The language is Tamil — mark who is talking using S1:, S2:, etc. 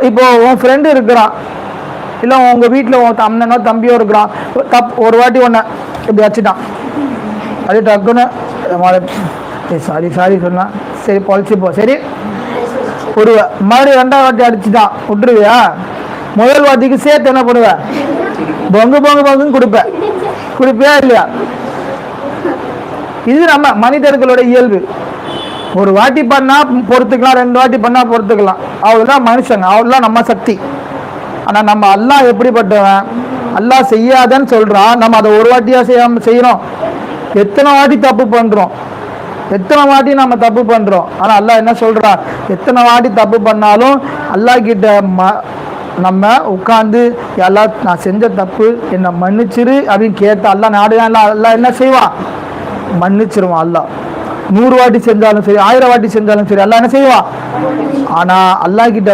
S1: இப்போ உன் ஃப்ரெண்டு இருக்கிறான், இல்லை உங்கள் வீட்டில் உன் அண்ணனோ தம்பியோ இருக்கிறான், ஒரு வாட்டி ஒன்று இப்படி வச்சுட்டான், அது டக்குன்னு சாரி சாரி சொன்னான், சரி பொழைச்சிப்போ, சரி விடுவ. மறுபடியும் 2வது வாட்டி அடிச்சுட்டான், விட்டுருவியா? முதல் வாட்டிக்கு சேர்த்து என்ன பண்ணுவேன்? பொங்கு பொங்கு பொங்குன்னு கொடுப்பியா இல்லையா? இது நம்ம மனிதர்களோட இயல்பு. ஒரு வாட்டி பண்ணா பொறுத்துக்கலாம், 2 வாட்டி பண்ணா பொறுத்துக்கலாம், அவ்வளவுதான் மனுஷங்க, அவ்வளவுதான் நம்ம சக்தி. ஆனா நம்ம அல்லாஹ் எப்படிப்பட்டவன்? அல்லாஹ் செய்யாதன்னு சொல்றான், நம்ம அதை ஒரு வாட்டியா செய்யறோம்? எத்தனை வாட்டி தப்பு பண்றோம், எத்தனை வாட்டி நம்ம தப்பு பண்றோம். ஆனா அல்லாஹ் என்ன சொல்றான்? எத்தனை வாட்டி தப்பு பண்ணாலும் அல்லாஹ் கிட்ட நம்ம உட்கார்ந்து எல்லாம் நான் செஞ்ச தப்பு என்னை மன்னிச்சிரு அப்படின்னு கேட்ட அல்லாஹ் நாடுதான் அல்லாஹ் என்ன செய்வான்? மன்னிச்சிருவான். அல்லாஹ் 100 வாட்டி செஞ்சாலும் சரி, 1000 வாட்டி செஞ்சாலும் சரி, அல்லாஹ் என்ன செய்வான்? ஆனா அல்லாஹ் கிட்ட